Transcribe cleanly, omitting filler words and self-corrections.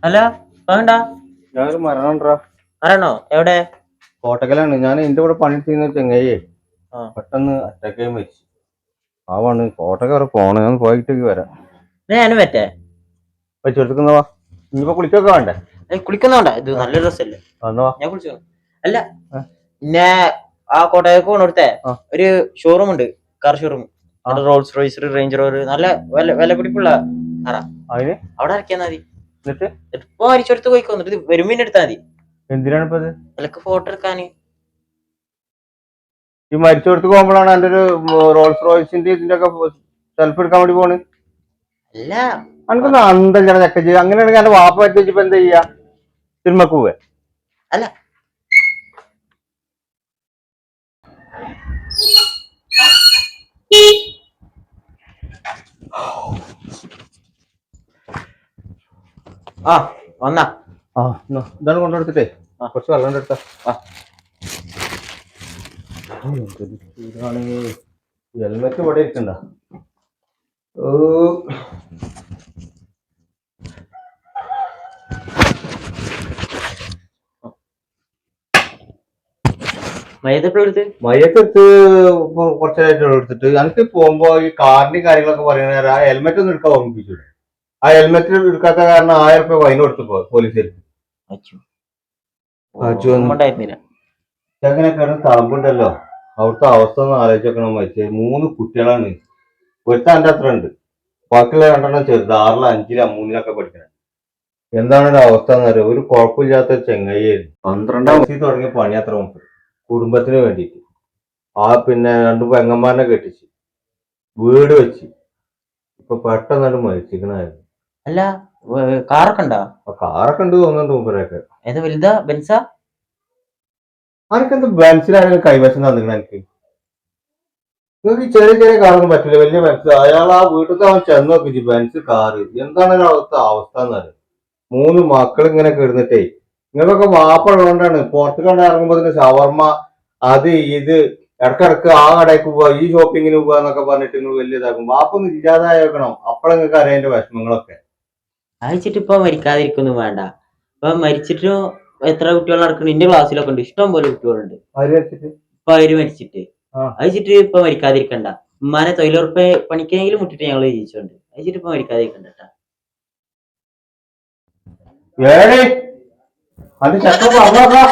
അല്ല വേണ്ട ഞാനൊരു മരണണ്ടാ. ആരാണോ എവിടെ? കോട്ടക്കലാണ്. ഞാൻ എന്റെ കൂടെ പണി ചെയ്യുന്ന ചെങ്ങയ്യേ ആ പെട്ടെന്ന് അറ്റാക്ക് മരിച്ചു. ആവാണ് കോട്ടക്ക വരെ പോണേ. ഞാൻ പോയിട്ടേക്ക് വരാം. ഞാനും പറ്റേ ചെറുക്കുന്നവാ. ഇനിയിപ്പോ കുളിക്കൊക്കെ വേണ്ടേ? കുളിക്കുന്നോണ്ട ഇത് നല്ല രസല്ലേ. എന്നവാ ഞാൻ കുളിച്ചു. അല്ല പിന്നെ ആ കോട്ടയക്ക് പോണടുത്തെ ഒരു ഷോറൂം ഉണ്ട്, car showroom. Rolls Royce, Range Rover, നല്ല വില പിടിപ്പുള്ള കാറാ. അതിന് അവിടെ ഇറക്കിയാ മതി. എന്നിട്ട് ഇപ്പൊ അരിച്ചെടുത്ത് പോയിക്കോ, എന്നിട്ട് വരുമ്പോ എടുത്താൽ മതി. എന്തിനാണ് ഇപ്പൊ ഇത്? വിലക്ക് ഫോട്ടോ എടുക്കാന്. ഈ മരിച്ചോടത്ത് പോകുമ്പോഴാണ് എന്റെ ഒരു റോൾസ് റോയ്സിന്റെ ഇതിന്റെ ഒക്കെ സെൽഫ് എടുക്കാൻ വേണ്ടി പോണ്. അല്ല എനിക്കൊന്ന് അന്തം ചെക്ക ചെയ്യും. അങ്ങനെയാണെങ്കിൽ എന്റെ വാപ്പ പറ്റിപ്പോ എന്താ ചെയ്യാ? സിനിമക്ക് പോവേ? അല്ല ആ വന്നാ ഇതാണ് കൊണ്ടെടുത്തിട്ടേ കുറച്ച് വെള്ളം എടുത്ത. ഹെൽമെറ്റ് ഇവിടെ ഇരിക്കണ്ട. മയത്തെടുത്ത് കുറച്ചായിട്ട് എടുത്തിട്ട് എനിക്ക് പോകുമ്പോ ഈ കാറിന്റെയും കാര്യങ്ങളൊക്കെ പറയുന്ന ആ ഹെൽമെറ്റ് ഒന്നും എടുക്കാൻ ഓർമ്മിപ്പിച്ചു. ആ ഹെൽമെറ്റ് എടുക്കാത്ത കാരണം 1000 രൂപ ഫൈൻ കൊടുത്തു പോലീസിൽ. അങ്ങനെയൊക്കെ തളമ്പുണ്ടല്ലോ. അവിടുത്തെ അവസ്ഥ ഒന്ന് ആലോചിക്കണം. മരിച്ചത് 3 കുട്ടികളാണ്. ഒരുത്ത എൻ്റെ അത്ര ഉണ്ട്, ബാക്കിയുള്ള 2 ചെറുത് 6, 5, 3 പഠിക്കണം. എന്താണ് ഒരു അവസ്ഥ എന്നറിയാം. ഒരു കുഴപ്പമില്ലാത്ത ചെങ്ങയ്യായിരുന്നു. 12ാം വയസ്സിൽ തുടങ്ങിയ പണി അത്ര മുമ്പ് കുടുംബത്തിന് വേണ്ടിയിട്ട്. പിന്നെ 2 പെങ്ങന്മാരനെ കെട്ടിച്ച് വീട് വെച്ച് ഇപ്പൊ പെട്ടെന്നാണ് മരിച്ചിരിക്കണായിരുന്നു. അല്ല കാറൊക്കെ ഉണ്ടോ? കാറൊക്കെ ഉണ്ട് തോന്നുന്നുണ്ട് മൂപ്പരൊക്കെ. ഏതാ വലുതാ? ബെൻസാ? ആർക്കെന്ത് ബെൻസിലായാലും കൈവശം തന്നിക്കണം. എനിക്ക് നിങ്ങൾക്ക് ചെറിയ ചെറിയ കാറൊന്നും പറ്റില്ല, വലിയ ബെൻസ്. അയാൾ ആ വീട്ടിൽ അവൻ ചെന്ന് നോക്കിച്ചു ബെൻസ് കാറ്. എന്താണ് അവസ്ഥ എന്നറിയാം. 3 മക്കൾ ഇങ്ങനെ കിടന്നിട്ടേ. നിങ്ങൾക്കൊക്കെ വാപ്പ ഉള്ളതുകൊണ്ടാണ് പുറത്ത് കണ്ട് ഇറങ്ങുമ്പോ ഷവർമ്മ അത് ഇത് ഇടക്കിടക്ക് ആ കടയ്ക്ക് പോവാ, ഈ ഷോപ്പിങ്ങിന് പോവാ എന്നൊക്കെ പറഞ്ഞിട്ട് നിങ്ങൾ വലിയ ഇതാക്കും. വാപ്പൊന്നും ഇല്ലാതായി വെക്കണം. അപ്പോഴെ നിങ്ങൾക്ക് അറിയാം അതിന്റെ വിഷമങ്ങളൊക്കെ. അയച്ചിട്ട് ഇപ്പൊ മരിക്കാതിരിക്കൊന്നും വേണ്ട. ഇപ്പൊ മരിച്ചിട്ട് എത്ര കുട്ടികൾ നടക്കണം? എന്റെ ക്ലാസ്സിലൊക്കെ ഉണ്ട്, ഇഷ്ടം പോലെ കുട്ടികളുണ്ട്. ഇപ്പൊ അവര് മരിച്ചിട്ട് അയച്ചിട്ട് ഇപ്പൊ മരിക്കാതിരിക്കണ്ട. ഉമ്മാനെ തൊഴിലുറപ്പ് പണിക്കെങ്കിലും മുട്ടിട്ട് ഞങ്ങള് ജീവിച്ചോണ്ട്. അയച്ചിട്ട് ഇപ്പൊ മരിക്കാതിരിക്കണ്ട. അത് ചക്ക പറഞ്ഞോക്കാം.